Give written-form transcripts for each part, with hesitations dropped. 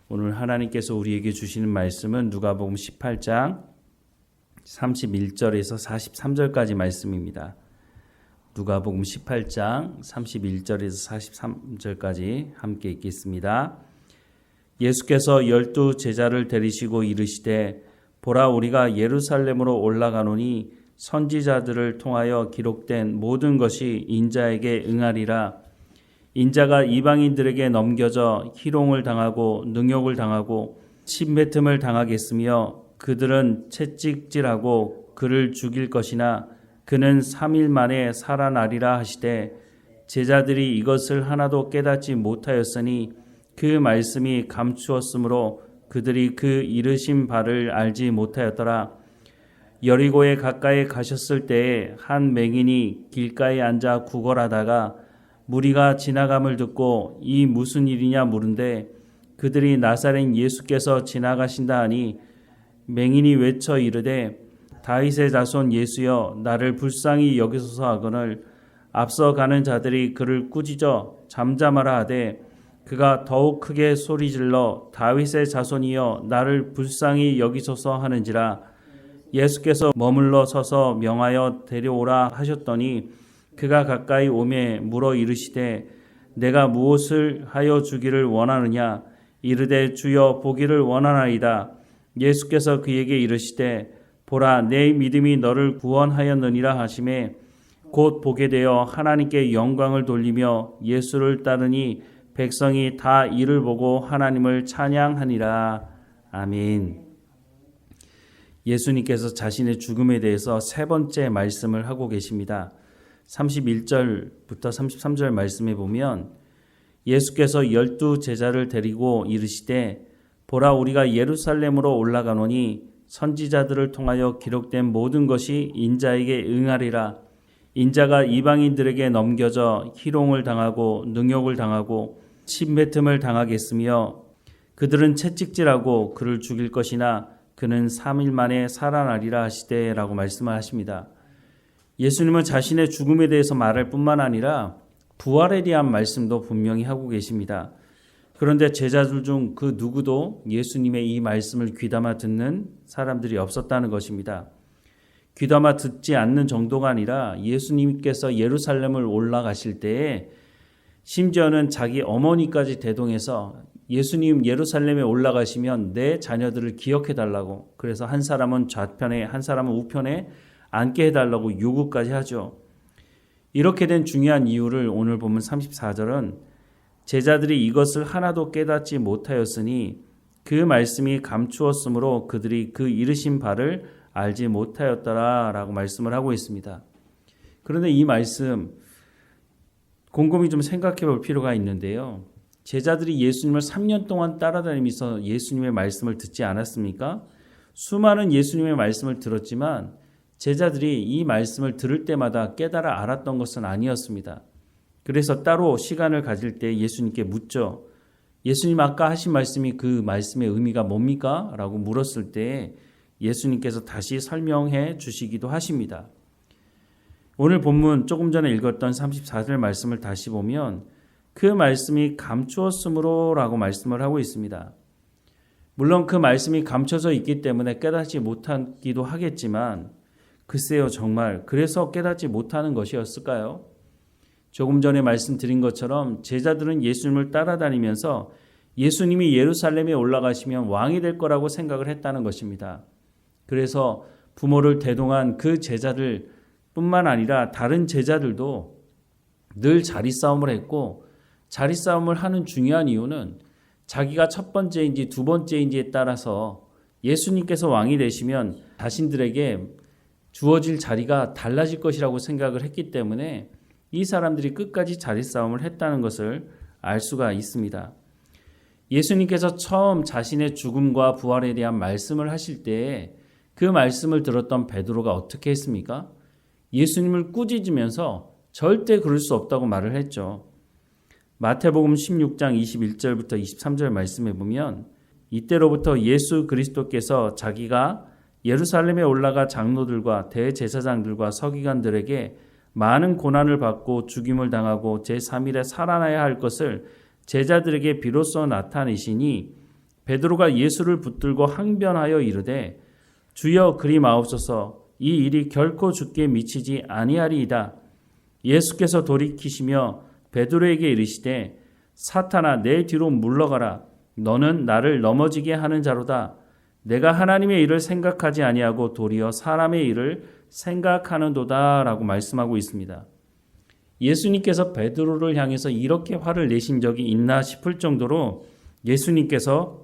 오늘 하나님께서 우리에게 주시는 말씀은 누가복음 18장 31절에서 43절까지 말씀입니다. 누가복음 18장 31절에서 43절까지 함께 읽겠습니다. 예수께서 12 제자를 데리시고 이르시되 보라 우리가 예루살렘으로 올라가노니 선지자들을 통하여 기록된 모든 것이 인자에게 응하리라. 인자가 이방인들에게 넘겨져 희롱을 당하고 능욕을 당하고 침뱉음을 당하겠으며 그들은 채찍질하고 그를 죽일 것이나 그는 3일 만에 살아나리라 하시되 제자들이 이것을 하나도 깨닫지 못하였으니 그 말씀이 감추었으므로 그들이 그 이르신 바를 알지 못하였더라. 여리고에 가까이 가셨을 때에 한 맹인이 길가에 앉아 구걸하다가 무리가 지나감을 듣고 이 무슨 일이냐 물은데 그들이 나사렛 예수께서 지나가신다 하니 맹인이 외쳐 이르되 다윗의 자손 예수여 나를 불쌍히 여기소서 하거늘 앞서 가는 자들이 그를 꾸짖어 잠잠하라 하되 그가 더욱 크게 소리질러 다윗의 자손이여 나를 불쌍히 여기소서 하는지라. 예수께서 머물러 서서 명하여 데려오라 하셨더니 그가 가까이 오매 물어 이르시되 내가 무엇을 하여 주기를 원하느냐. 이르되 주여 보기를 원하나이다. 예수께서 그에게 이르시되 보라 내 믿음이 너를 구원하였느니라 하시매 곧 보게 되어 하나님께 영광을 돌리며 예수를 따르니 백성이 다 이를 보고 하나님을 찬양하니라. 아멘. 예수님께서 자신의 죽음에 대해서 세 번째 말씀을 하고 계십니다. 31절부터 33절 말씀에 보면 예수께서 12 제자를 데리고 이르시되 보라 우리가 예루살렘으로 올라가노니 선지자들을 통하여 기록된 모든 것이 인자에게 응하리라. 인자가 이방인들에게 넘겨져 희롱을 당하고 능욕을 당하고 침뱉음을 당하겠으며 그들은 채찍질하고 그를 죽일 것이나 그는 3일 만에 살아나리라 하시되 라고 말씀을 하십니다. 예수님은 자신의 죽음에 대해서 말할 뿐만 아니라 부활에 대한 말씀도 분명히 하고 계십니다. 그런데 제자들 중 그 누구도 예수님의 이 말씀을 귀담아 듣는 사람들이 없었다는 것입니다. 귀담아 듣지 않는 정도가 아니라 예수님께서 예루살렘을 올라가실 때에 심지어는 자기 어머니까지 대동해서 예수님 예루살렘에 올라가시면 내 자녀들을 기억해달라고, 그래서 한 사람은 좌편에 한 사람은 우편에 앉게 해달라고 요구까지 하죠. 이렇게 된 중요한 이유를 오늘 보면 34절은 제자들이 이것을 하나도 깨닫지 못하였으니 그 말씀이 감추었으므로 그들이 그 이르신 바를 알지 못하였더라 라고 말씀을 하고 있습니다. 그런데 이 말씀 곰곰이 좀 생각해 볼 필요가 있는데요. 제자들이 예수님을 3년 동안 따라다니면서 예수님의 말씀을 듣지 않았습니까? 수많은 예수님의 말씀을 들었지만 제자들이 이 말씀을 들을 때마다 깨달아 알았던 것은 아니었습니다. 그래서 따로 시간을 가질 때 예수님께 묻죠. 예수님 아까 하신 말씀이 그 말씀의 의미가 뭡니까? 라고 물었을 때 예수님께서 다시 설명해 주시기도 하십니다. 오늘 본문 조금 전에 읽었던 34절 말씀을 다시 보면 그 말씀이 감추었으므로 라고 말씀을 하고 있습니다. 물론 그 말씀이 감춰져 있기 때문에 깨닫지 못하기도 하겠지만 글쎄요 정말 그래서 깨닫지 못하는 것이었을까요? 조금 전에 말씀드린 것처럼 제자들은 예수님을 따라다니면서 예수님이 예루살렘에 올라가시면 왕이 될 거라고 생각을 했다는 것입니다. 그래서 부모를 대동한 그 제자들 뿐만 아니라 다른 제자들도 늘 자리싸움을 했고 자리싸움을 하는 중요한 이유는 자기가 첫 번째인지 두 번째인지에 따라서 예수님께서 왕이 되시면 자신들에게 주어질 자리가 달라질 것이라고 생각을 했기 때문에 이 사람들이 끝까지 자리싸움을 했다는 것을 알 수가 있습니다. 예수님께서 처음 자신의 죽음과 부활에 대한 말씀을 하실 때에 그 말씀을 들었던 베드로가 어떻게 했습니까? 예수님을 꾸짖으면서 절대 그럴 수 없다고 말을 했죠. 마태복음 16장 21절부터 23절 말씀에 보면 이때로부터 예수 그리스도께서 자기가 예루살렘에 올라가 장로들과 대제사장들과 서기관들에게 많은 고난을 받고 죽임을 당하고 제3일에 살아나야 할 것을 제자들에게 비로소 나타내시니 베드로가 예수를 붙들고 항변하여 이르되 주여 그리 마옵소서 이 일이 결코 주께 미치지 아니하리이다. 예수께서 돌이키시며 베드로에게 이르시되 사탄아 내 뒤로 물러가라. 너는 나를 넘어지게 하는 자로다. 내가 하나님의 일을 생각하지 아니하고 도리어 사람의 일을 생각하는도다 라고 말씀하고 있습니다. 예수님께서 베드로를 향해서 이렇게 화를 내신 적이 있나 싶을 정도로 예수님께서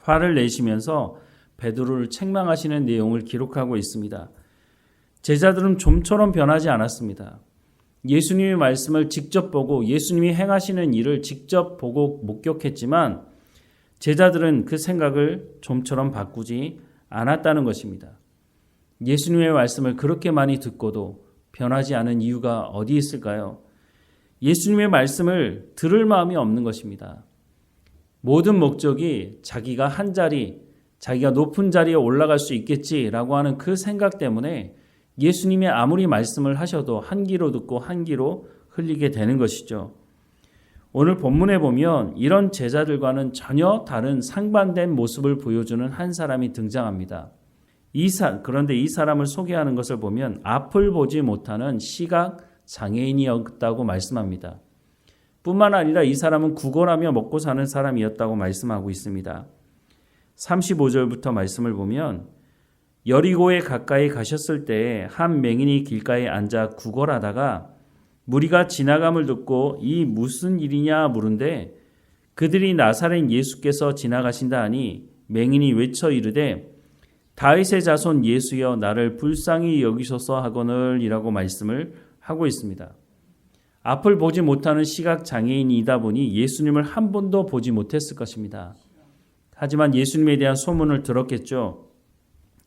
화를 내시면서 베드로를 책망하시는 내용을 기록하고 있습니다. 제자들은 좀처럼 변하지 않았습니다. 예수님의 말씀을 직접 보고 예수님이 행하시는 일을 직접 보고 목격했지만 제자들은 그 생각을 좀처럼 바꾸지 않았다는 것입니다. 예수님의 말씀을 그렇게 많이 듣고도 변하지 않은 이유가 어디 있을까요? 예수님의 말씀을 들을 마음이 없는 것입니다. 모든 목적이 자기가 한 자리, 자기가 높은 자리에 올라갈 수 있겠지라고 하는 그 생각 때문에 예수님이 아무리 말씀을 하셔도 한 귀로 듣고 한 귀로 흘리게 되는 것이죠. 오늘 본문에 보면 이런 제자들과는 전혀 다른 상반된 모습을 보여주는 한 사람이 등장합니다. 그런데 이 사람을 소개하는 것을 보면 앞을 보지 못하는 시각 장애인이었다고 말씀합니다. 뿐만 아니라 이 사람은 구걸하며 먹고 사는 사람이었다고 말씀하고 있습니다. 35절부터 말씀을 보면 여리고에 가까이 가셨을 때에 한 맹인이 길가에 앉아 구걸하다가 무리가 지나감을 듣고 이 무슨 일이냐 물은데 그들이 나사렛 예수께서 지나가신다 하니 맹인이 외쳐 이르되 다윗의 자손 예수여 나를 불쌍히 여기소서 하거늘 이라고 말씀을 하고 있습니다. 앞을 보지 못하는 시각장애인이다 보니 예수님을 한 번도 보지 못했을 것입니다. 하지만 예수님에 대한 소문을 들었겠죠.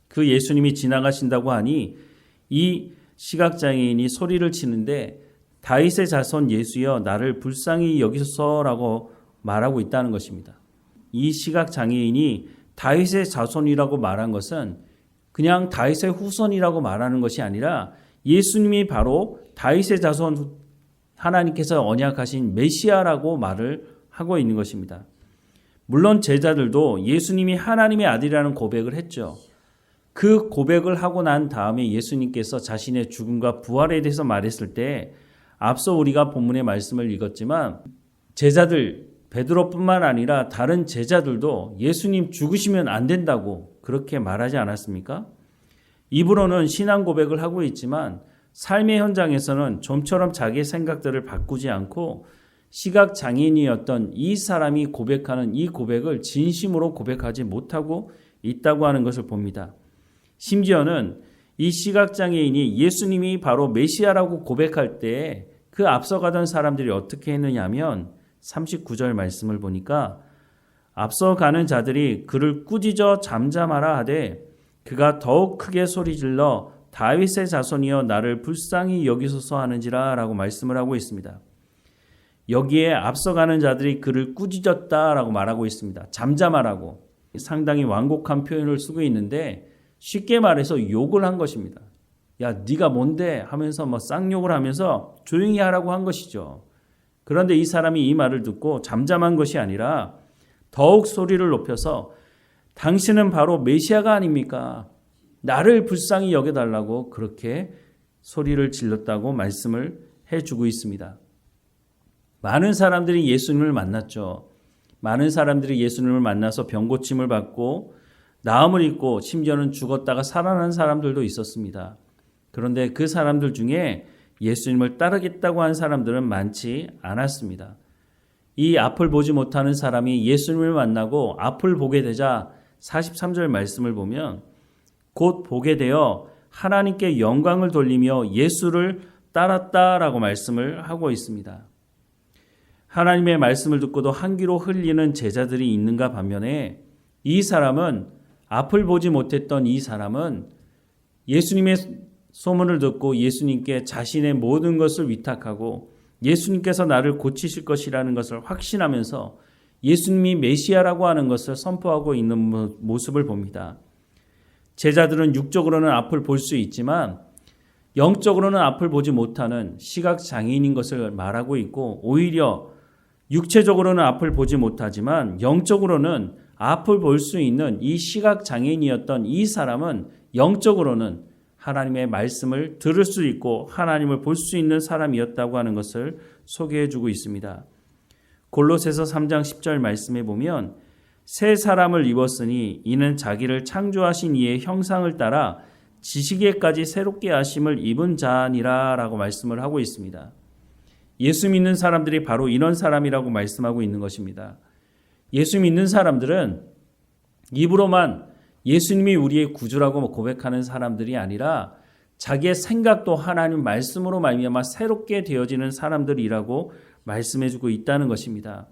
그 예수님이 지나가신다고 하니 이 시각장애인이 소리를 치는데 다윗의 자손 예수여 나를 불쌍히 여기소서라고 말하고 있다는 것입니다. 이 시각장애인이 다윗의 자손이라고 말한 것은 그냥 다윗의 후손이라고 말하는 것이 아니라 예수님이 바로 다윗의 자손 하나님께서 언약하신 메시아라고 말을 하고 있는 것입니다. 물론 제자들도 예수님이 하나님의 아들이라는 고백을 했죠. 그 고백을 하고 난 다음에 예수님께서 자신의 죽음과 부활에 대해서 말했을 때 앞서 우리가 본문의 말씀을 읽었지만 제자들 베드로뿐만 아니라 다른 제자들도 예수님 죽으시면 안 된다고 그렇게 말하지 않았습니까? 입으로는 신앙 고백을 하고 있지만 삶의 현장에서는 좀처럼 자기의 생각들을 바꾸지 않고 시각장애인이었던 이 사람이 고백하는 이 고백을 진심으로 고백하지 못하고 있다고 하는 것을 봅니다. 심지어는 이 시각장애인이 예수님이 바로 메시아라고 고백할 때 그 앞서가던 사람들이 어떻게 했느냐 하면 39절 말씀을 보니까 앞서가는 자들이 그를 꾸짖어 잠잠하라 하되 그가 더욱 크게 소리질러 다윗의 자손이여 나를 불쌍히 여기소서 하는지라 라고 말씀을 하고 있습니다. 여기에 앞서가는 자들이 그를 꾸짖었다라고 말하고 있습니다. 잠잠하라고 상당히 완곡한 표현을 쓰고 있는데 쉽게 말해서 욕을 한 것입니다. 야 네가 뭔데 하면서 쌍욕을 하면서 조용히 하라고 한 것이죠. 그런데 이 사람이 이 말을 듣고 잠잠한 것이 아니라 더욱 소리를 높여서 당신은 바로 메시아가 아닙니까? 나를 불쌍히 여겨달라고 그렇게 소리를 질렀다고 말씀을 해주고 있습니다. 많은 사람들이 예수님을 만났죠. 많은 사람들이 예수님을 만나서 병고침을 받고 나음을 입고 심지어는 죽었다가 살아난 사람들도 있었습니다. 그런데 그 사람들 중에 예수님을 따르겠다고 한 사람들은 많지 않았습니다. 이 앞을 보지 못하는 사람이 예수님을 만나고 앞을 보게 되자 43절 말씀을 보면 곧 보게 되어 하나님께 영광을 돌리며 예수를 따랐다라고 말씀을 하고 있습니다. 하나님의 말씀을 듣고도 한 귀로 흘리는 제자들이 있는가 반면에 이 사람은 앞을 보지 못했던 이 사람은 예수님의 소문을 듣고 예수님께 자신의 모든 것을 위탁하고 예수님께서 나를 고치실 것이라는 것을 확신하면서 예수님이 메시아라고 하는 것을 선포하고 있는 모습을 봅니다. 제자들은 육적으로는 앞을 볼 수 있지만 영적으로는 앞을 보지 못하는 시각장애인인 것을 말하고 있고 오히려 육체적으로는 앞을 보지 못하지만 영적으로는 앞을 볼 수 있는 이 시각장애인이었던 이 사람은 영적으로는 하나님의 말씀을 들을 수 있고 하나님을 볼 수 있는 사람이었다고 하는 것을 소개해 주고 있습니다. 골로새서 3장 10절 말씀에 보면 새 사람을 입었으니 이는 자기를 창조하신 이의 형상을 따라 지식에까지 새롭게 하심을 입은 자니라 라고 말씀을 하고 있습니다. 예수 믿는 사람들이 바로 이런 사람이라고 말씀하고 있는 것입니다. 예수 믿는 사람들은 입으로만 예수님이 우리의 구주라고 고백하는 사람들이 아니라 자기의 생각도 하나님 말씀으로 말미암아 새롭게 되어지는 사람들이라고 말씀해주고 있다는 것입니다.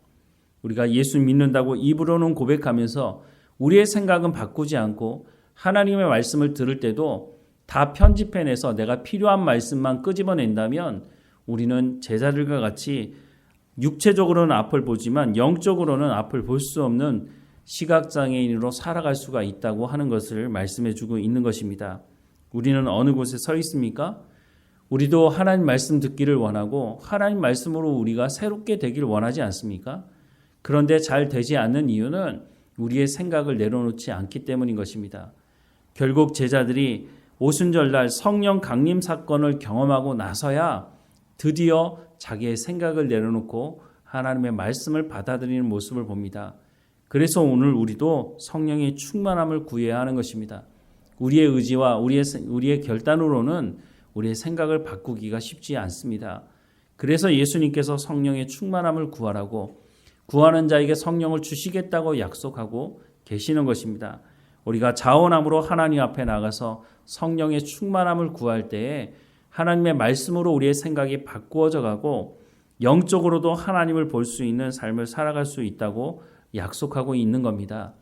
우리가 예수 믿는다고 입으로는 고백하면서 우리의 생각은 바꾸지 않고 하나님의 말씀을 들을 때도 다 편집해내서 내가 필요한 말씀만 끄집어낸다면 우리는 제자들과 같이 육체적으로는 앞을 보지만 영적으로는 앞을 볼 수 없는 시각장애인으로 살아갈 수가 있다고 하는 것을 말씀해주고 있는 것입니다. 우리는 어느 곳에 서 있습니까? 우리도 하나님 말씀 듣기를 원하고 하나님 말씀으로 우리가 새롭게 되기를 원하지 않습니까? 그런데 잘 되지 않는 이유는 우리의 생각을 내려놓지 않기 때문인 것입니다. 결국 제자들이 오순절날 성령 강림 사건을 경험하고 나서야 드디어 자기의 생각을 내려놓고 하나님의 말씀을 받아들이는 모습을 봅니다. 그래서 오늘 우리도 성령의 충만함을 구해야 하는 것입니다. 우리의 의지와 우리의 결단으로는 우리의 생각을 바꾸기가 쉽지 않습니다. 그래서 예수님께서 성령의 충만함을 구하라고 구하는 자에게 성령을 주시겠다고 약속하고 계시는 것입니다. 우리가 자원함으로 하나님 앞에 나가서 성령의 충만함을 구할 때에 하나님의 말씀으로 우리의 생각이 바꾸어져 가고 영적으로도 하나님을 볼 수 있는 삶을 살아갈 수 있다고 약속하고 있는 겁니다.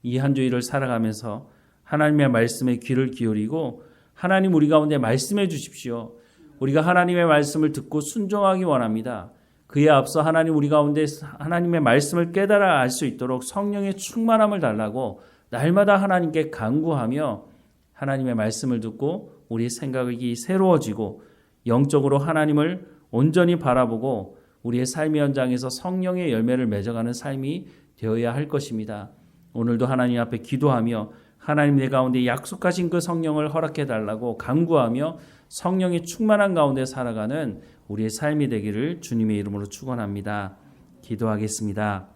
이 한 주일을 살아가면서 하나님의 말씀에 귀를 기울이고 하나님 우리 가운데 말씀해 주십시오. 우리가 하나님의 말씀을 듣고 순종하기 원합니다. 그에 앞서 하나님 우리 가운데 하나님의 말씀을 깨달아 알 수 있도록 성령의 충만함을 달라고 날마다 하나님께 간구하며 하나님의 말씀을 듣고 우리의 생각이 새로워지고 영적으로 하나님을 온전히 바라보고 우리의 삶의 현장에서 성령의 열매를 맺어가는 삶이 되어야 할 것입니다. 오늘도 하나님 앞에 기도하며 하나님 내 가운데 약속하신 그 성령을 허락해 달라고 간구하며 성령의 충만한 가운데 살아가는 우리의 삶이 되기를 주님의 이름으로 축원합니다. 기도하겠습니다.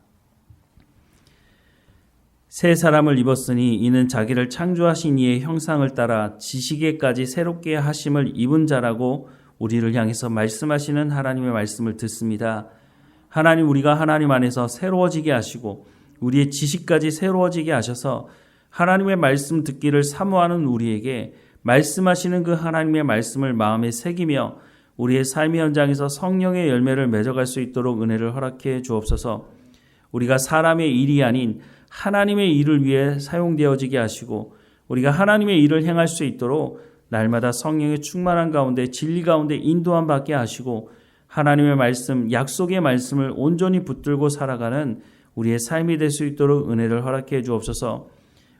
새 사람을 입었으니 이는 자기를 창조하신 이의 형상을 따라 지식에까지 새롭게 하심을 입은 자라고 우리를 향해서 말씀하시는 하나님의 말씀을 듣습니다. 하나님 우리가 하나님 안에서 새로워지게 하시고 우리의 지식까지 새로워지게 하셔서 하나님의 말씀 듣기를 사모하는 우리에게 말씀하시는 그 하나님의 말씀을 마음에 새기며 우리의 삶의 현장에서 성령의 열매를 맺어갈 수 있도록 은혜를 허락해 주옵소서. 우리가 사람의 일이 아닌 하나님의 일을 위해 사용되어지게 하시고 우리가 하나님의 일을 행할 수 있도록 날마다 성령의 충만한 가운데 진리 가운데 인도함 받게 하시고 하나님의 말씀, 약속의 말씀을 온전히 붙들고 살아가는 우리의 삶이 될 수 있도록 은혜를 허락해 주옵소서.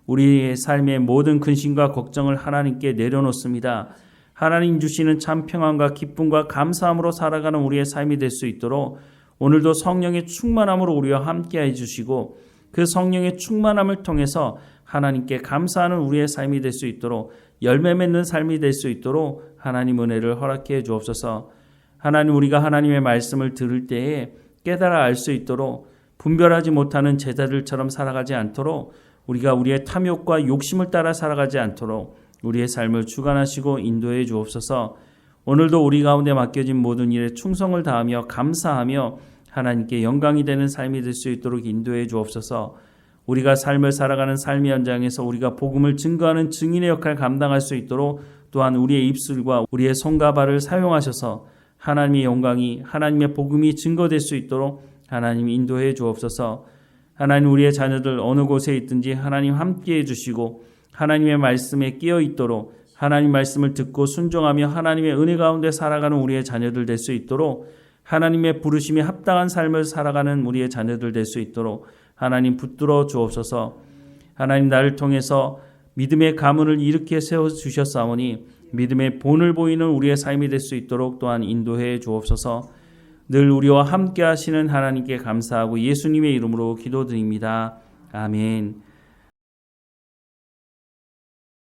우리의 삶의 모든 근심과 걱정을 하나님께 내려놓습니다. 하나님 주시는 참 평안과 기쁨과 감사함으로 살아가는 우리의 삶이 될 수 있도록 오늘도 성령의 충만함으로 우리와 함께 해주시고 그 성령의 충만함을 통해서 하나님께 감사하는 우리의 삶이 될 수 있도록 열매 맺는 삶이 될 수 있도록 하나님 은혜를 허락해 주옵소서. 하나님 우리가 하나님의 말씀을 들을 때에 깨달아 알 수 있도록 분별하지 못하는 제자들처럼 살아가지 않도록 우리가 우리의 탐욕과 욕심을 따라 살아가지 않도록 우리의 삶을 주관하시고 인도해 주옵소서. 오늘도 우리 가운데 맡겨진 모든 일에 충성을 다하며 감사하며 하나님께 영광이 되는 삶이 될 수 있도록 인도해 주옵소서. 우리가 삶을 살아가는 삶의 현장에서 우리가 복음을 증거하는 증인의 역할을 감당할 수 있도록 또한 우리의 입술과 우리의 손과 발을 사용하셔서 하나님의 영광이 하나님의 복음이 증거될 수 있도록 하나님 인도해 주옵소서. 하나님 우리의 자녀들 어느 곳에 있든지 하나님 함께해 주시고 하나님의 말씀에 끼어 있도록 하나님 말씀을 듣고 순종하며 하나님의 은혜 가운데 살아가는 우리의 자녀들 될 수 있도록 하나님의 부르심에 합당한 삶을 살아가는 우리의 자녀들 될 수 있도록 하나님 붙들어 주옵소서. 하나님 나를 통해서 믿음의 가문을 일으켜 세워주셨사오니 믿음의 본을 보이는 우리의 삶이 될 수 있도록 또한 인도해 주옵소서. 늘 우리와 함께 하시는 하나님께 감사하고 예수님의 이름으로 기도드립니다. 아멘.